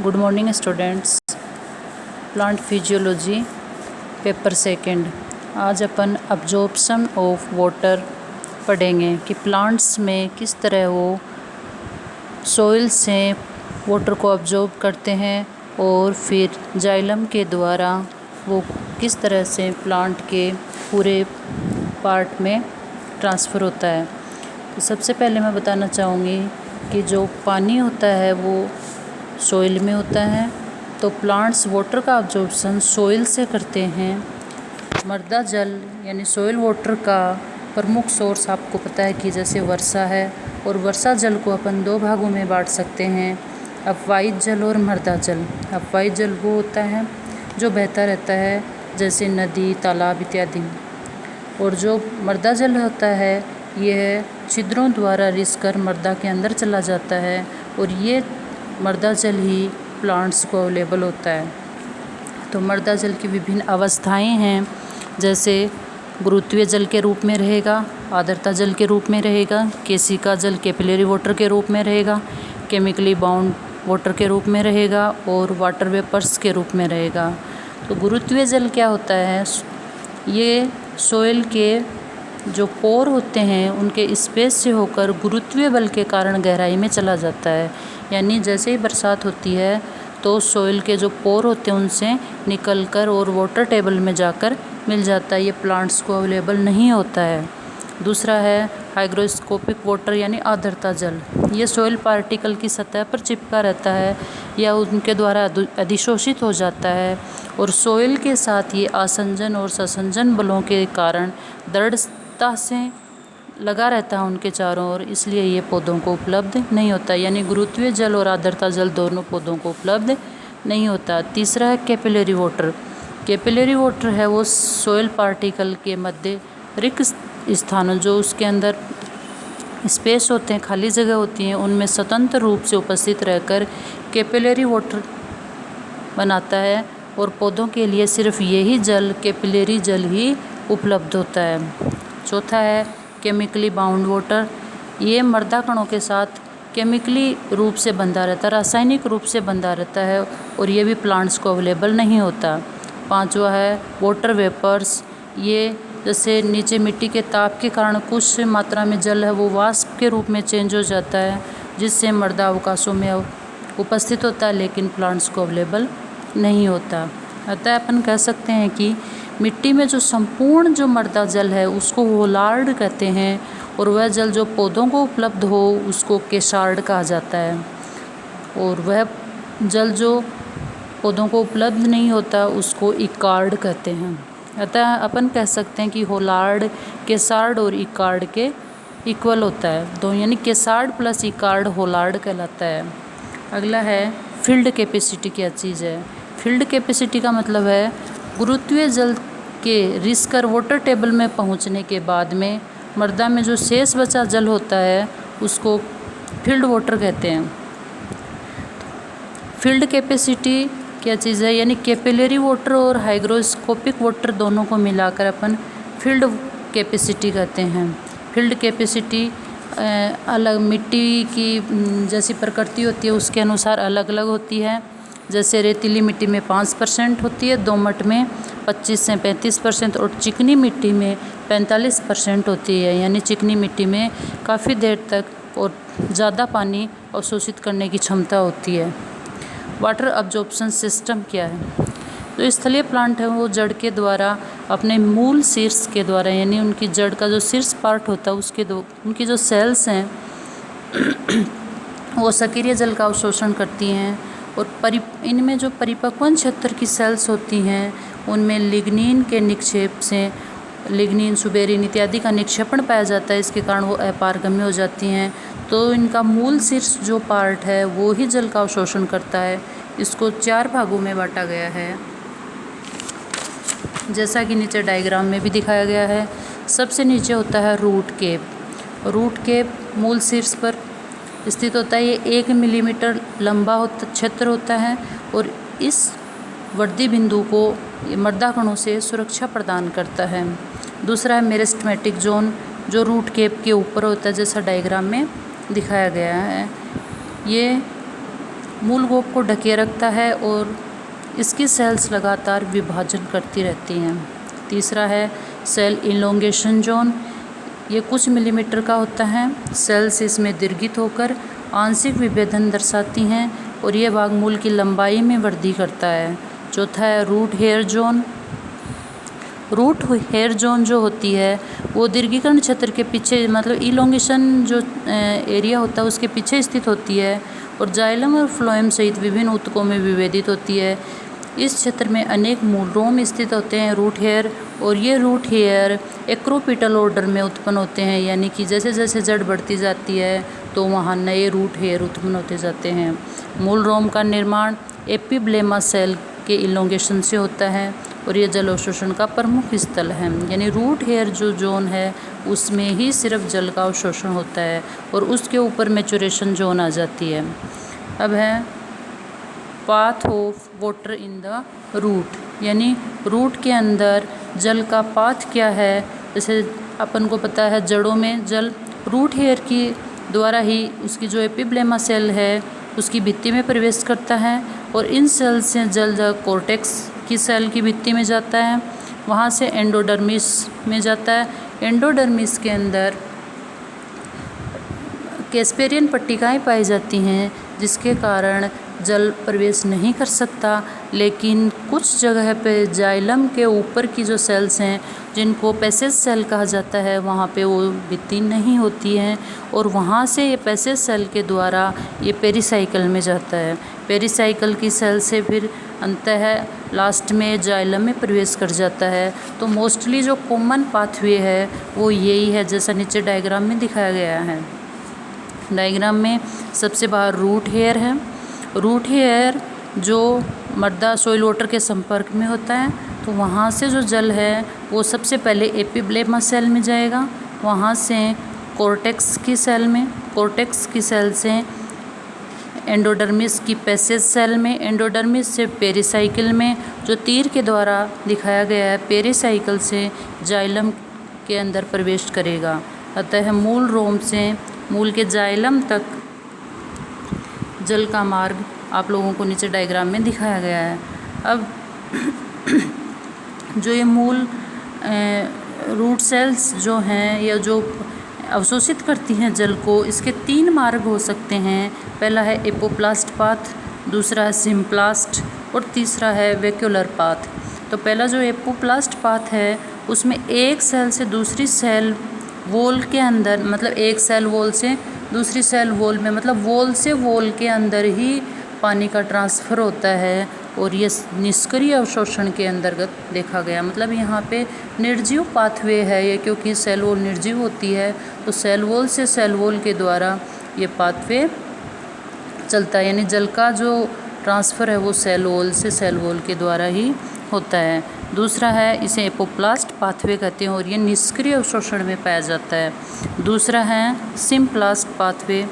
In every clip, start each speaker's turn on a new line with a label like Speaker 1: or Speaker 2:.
Speaker 1: Good morning students. Plant physiology paper second. आज अपन absorption of water पढ़ेंगे कि plants में किस तरह वो सॉइल से वाटर को अब्जॉर्ब करते हैं और फिर जाइलम के द्वारा वो किस तरह से प्लांट के पूरे पार्ट में ट्रांसफ़र होता है। तो सबसे पहले मैं बताना चाहूँगी कि जो पानी होता है वो सॉइल में होता है, तो प्लांट्स वाटर का अब्जॉर्प्शन सॉइल से करते हैं। मृदा जल यानी सॉइल वाटर का प्रमुख सोर्स आपको पता है कि जैसे वर्षा है, और वर्षा जल को अपन दो भागों में बांट सकते हैं, अपवाहित जल और मृदा जल। अपवाहित जल वो होता है जो बहता रहता है जैसे नदी, तालाब इत्यादि, और जो मृदा जल होता है यह छिद्रों द्वारा रिसकर मृदा के अंदर चला जाता है, और ये मृदा जल ही प्लांट्स को अवेलेबल होता है। तो मृदा जल की विभिन्न अवस्थाएं हैं, जैसे गुरुत्वीय जल के रूप में रहेगा, आर्द्रता जल के रूप में रहेगा, केशिका जल कैपिलरी वाटर के रूप में रहेगा, केमिकली बाउंड वाटर के रूप में रहेगा, और वाटर वेपर्स के रूप में रहेगा। तो गुरुत्वीय जल क्या होता है? ये सॉइल के जो पोर होते हैं उनके स्पेस से होकर गुरुत्वीय बल के कारण गहराई में चला जाता है। यानी जैसे ही बरसात होती है तो सॉइल के जो पोर होते हैं उनसे निकलकर और वाटर टेबल में जाकर मिल जाता है। ये प्लांट्स को अवेलेबल नहीं होता है। दूसरा है हाइग्रोस्कोपिक वाटर यानी आर्द्रता जल। ये सॉइल पार्टिकल की सतह पर चिपका रहता है या उनके द्वारा अधिशोषित हो जाता है, और सॉइल के साथ ये आसंजन और ससंजन बलों के कारण दृढ़ता से लगा रहता है उनके चारों ओर, इसलिए ये पौधों को उपलब्ध नहीं होता। यानी गुरुत्वीय जल और आर्द्रता जल दोनों पौधों को उपलब्ध नहीं होता। तीसरा है कैपिलरी वाटर। कैपिलरी वाटर है वो सॉइल पार्टिकल के मध्य रिक्त स्थानों, जो उसके अंदर स्पेस होते हैं, खाली जगह होती हैं, उनमें स्वतंत्र रूप से उपस्थित रहकर कैपिलरी वाटर बनाता है, और पौधों के लिए सिर्फ यही जल कैपिलरी जल ही उपलब्ध होता है। चौथा है केमिकली बाउंड वाटर। ये मृदा कणों के साथ केमिकली रूप से बंधा रहता है, रासायनिक रूप से बंधा रहता है, और ये भी प्लांट्स को अवेलेबल नहीं होता। पांचवा है वाटर वेपर्स। ये जैसे नीचे मिट्टी के ताप के कारण कुछ मात्रा में जल है वो वाष्प के रूप में चेंज हो जाता है, जिससे मृदा अवकाशों में उपस्थित होता है, लेकिन प्लांट्स को अवेलेबल नहीं होता। अतः अपन कह सकते हैं कि मिट्टी में जो संपूर्ण जो मृदा जल है उसको होलार्ड कहते हैं, और वह जल जो पौधों को उपलब्ध हो उसको केसार्ड कहा जाता है, और वह जल जो पौधों को उपलब्ध नहीं होता उसको इकार्ड कहते हैं। अतः अपन कह सकते हैं कि होलार्ड केसार्ड और इकार्ड के इक्वल होता है, तो यानी केसार्ड प्लस इकार्ड होलार्ड कहलाता है। अगला है फील्ड कैपेसिटी। क्या चीज़ है? फील्ड कैपेसिटी का मतलब है गुरुत्वीय जल के रिसकर वाटर टेबल में पहुंचने के बाद में मृदा में जो शेष बचा जल होता है उसको फील्ड वाटर कहते हैं। फील्ड कैपेसिटी क्या चीज़ है? यानी कैपिलरी वाटर और हाइग्रोस्कोपिक वाटर दोनों को मिलाकर अपन फील्ड कैपेसिटी कहते हैं। फील्ड कैपेसिटी अलग मिट्टी की जैसी प्रकृति होती है उसके अनुसार अलग अलग होती है। जैसे रेतीली मिट्टी में 5% होती है, दोमट में 25 से 35%, और चिकनी मिट्टी में 45% होती है। यानी चिकनी मिट्टी में काफ़ी देर तक और ज़्यादा पानी अवशोषित करने की क्षमता होती है। वाटर अब्जॉर्प्शन सिस्टम क्या है? तो स्थलीय प्लांट है वो जड़ के द्वारा अपने मूल शीर्ष के द्वारा, यानी उनकी जड़ का जो शीर्ष पार्ट होता है उसके उनकी जो सेल्स हैं वो सक्रिय जल का अवशोषण करती हैं, और इनमें जो परिपक्वन क्षेत्र की सेल्स होती हैं उनमें लिग्निन के निक्षेप से लिग्निन, सुबेरिन इत्यादि का निक्षेपण पाया जाता है। इसके कारण वो अपारगम्य हो जाती हैं। तो इनका मूल शीर्ष जो पार्ट है वो ही जल का अवशोषण करता है। इसको 4 भागों में बांटा गया है, जैसा कि नीचे डायग्राम में भी दिखाया गया है। सबसे नीचे होता है रूट केप। रूट केप मूल शीर्ष पर स्थित होता है। ये 1 मिलीमीटर लंबा क्षेत्र होता है, और इस वृद्धि बिंदु को मृदा कणों से सुरक्षा प्रदान करता है। दूसरा है मेरिस्टेमेटिक जोन, जो रूट केप के ऊपर होता है, जैसा डायग्राम में दिखाया गया है। ये मूल गोप को ढके रखता है और इसकी सेल्स लगातार विभाजन करती रहती हैं। तीसरा है सेल इलोंगेशन जोन। ये कुछ मिलीमीटर का होता है। सेल्स इसमें दीर्घित होकर आंशिक विभेदन दर्शाती हैं और ये भाग मूल की लंबाई में वृद्धि करता है। चौथा है root hair zone. Root hair zone जो होती है वो दीर्घीकरण क्षेत्र के पीछे, मतलब इलोंगेशन जो एरिया होता है उसके पीछे स्थित होती है और जाइलम और फ्लोएम सहित विभिन्न ऊतकों में विभेदित होती है। इस क्षेत्र में अनेक मूल रोम स्थित होते हैं, रूट हेयर, और ये रूट हेयर एक्रोपिटल ऑर्डर में उत्पन्न होते हैं, यानी कि जैसे जैसे जड़ बढ़ती जाती है तो वहाँ नए रूट हेयर उत्पन्न होते जाते हैं। मूल रोम का निर्माण एपिब्लेमा सेल के इलोंगेशन से होता है और ये जल अवशोषण का प्रमुख स्थल है। यानी रूट हेयर जो जोन है उसमें ही सिर्फ जल का अवशोषण होता है और उसके ऊपर मैचुरेशन जोन आ जाती है। अब है path of water in the root, यानी रूट के अंदर जल का पाथ क्या है। जैसे अपन को पता है जड़ों में जल रूट हेयर की द्वारा ही उसकी जो एपिब्लेमा सेल है उसकी भित्ति में प्रवेश करता है और इन सेल से जल कॉर्टेक्स की सेल की भित्ति में जाता है, वहाँ से एंडोडर्मिस में जाता है। एंडोडर्मिस के अंदर कैस्पेरियन पट्टिकाएँ पाई जाती हैं जिसके कारण जल प्रवेश नहीं कर सकता, लेकिन कुछ जगह पे जाइलम के ऊपर की जो सेल्स हैं जिनको पैसेज सेल कहा जाता है वहाँ पे वो भित्ति नहीं होती हैं और वहाँ से ये पैसेज सेल के द्वारा ये पेरिसाइकिल में जाता है। पेरिसाइकिल की सेल से फिर अंततः लास्ट में जाइलम में प्रवेश कर जाता है। तो मोस्टली जो कॉमन पाथवे है वो यही है जैसा नीचे डायग्राम में दिखाया गया है। डायग्राम में सबसे बाहर रूट हेयर है। रूट हेयर जो मृदा सॉइल वाटर के संपर्क में होता है तो वहाँ से जो जल है वो सबसे पहले एपिब्लेमा सेल में जाएगा, वहाँ से कॉर्टेक्स की सेल में, कॉर्टेक्स की सेल से एंडोडर्मिस की पैसेज सेल में, एंडोडर्मिस से पेरिसाइकिल में, जो तीर के द्वारा दिखाया गया है पेरिसाइकिल से जाइलम के अंदर प्रवेश करेगा। अतः मूल रोम से मूल के जाइलम तक जल का मार्ग आप लोगों को नीचे डायग्राम में दिखाया गया है। अब जो ये मूल रूट सेल्स जो हैं या जो अवशोषित करती हैं जल को, इसके 3 मार्ग हो सकते हैं। पहला है एपोप्लास्ट पाथ, दूसरा है सिम्प्लास्ट और तीसरा है वेक्यूलर पाथ। तो पहला जो एपोप्लास्ट पाथ है उसमें एक सेल से दूसरी सेल वॉल के अंदर, मतलब एक सेल वॉल से दूसरी सेल वॉल में, मतलब वॉल से वॉल के अंदर ही पानी का ट्रांसफ़र होता है और ये निष्क्रिय अवशोषण के अंतर्गत देखा गया। मतलब यहाँ पे निर्जीव पाथवे है ये, क्योंकि सेल वॉल निर्जीव होती है तो सेल वॉल से सेल वॉल के द्वारा ये पाथवे चलता है, यानी जल का जो ट्रांसफ़र है वो सेल वॉल से सेल वॉल के द्वारा ही होता है। दूसरा है इसे एपोप्लास्ट पाथवे कहते हैं और ये निष्क्रिय अवशोषण में पाया जाता है। दूसरा है सिम्प्लास्ट पाथवे,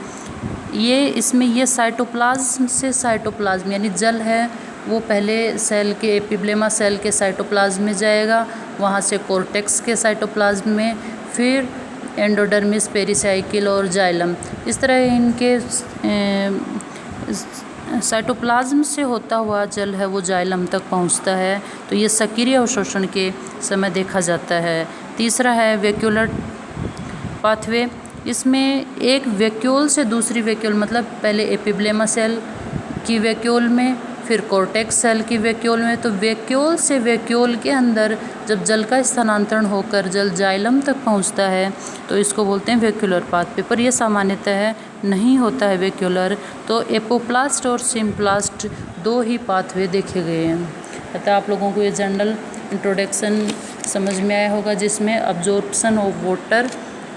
Speaker 1: ये इसमें ये साइटोप्लाज्म से साइटोप्लाज्म, यानी जल है वो पहले सेल के एपिब्लेमा सेल के साइटोप्लाज्म में जाएगा, वहाँ से कॉर्टेक्स के साइटोप्लाज्म में, फिर एंडोडर्मिस, पेरिसाइकिल और जाइलम, इस तरह इनके साइटोप्लाज्म से होता हुआ जल है वो जाइलम तक पहुंचता है। तो ये सक्रिय अवशोषण के समय देखा जाता है। तीसरा है वैक्यूलर पाथवे, इसमें एक वैक्यूल से दूसरी वैक्यूल, मतलब पहले एपिब्लेमा सेल की वैक्यूल में, फिर कॉर्टेक्स सेल की वैक्यूल में, तो वैक्यूल से वैक्यूल के अंदर जब जल का स्थानांतरण होकर जल जाइलम तक पहुंचता है तो इसको बोलते हैं वैक्यूलर पाथवे। पर यह सामान्यतः नहीं होता है वैक्यूलर। तो एपोप्लास्ट और सिम्प्लास्ट 2 ही पाथवे देखे गए हैं। अतः आप लोगों को ये जनरल इंट्रोडक्शन समझ में आया होगा जिसमें अब्जॉर्प्शन ऑफ वाटर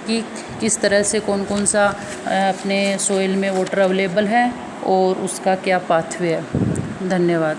Speaker 1: कि किस तरह से कौन कौन सा अपने सोइल में वाटर अवेलेबल है और उसका क्या पाथवे है। धन्यवाद।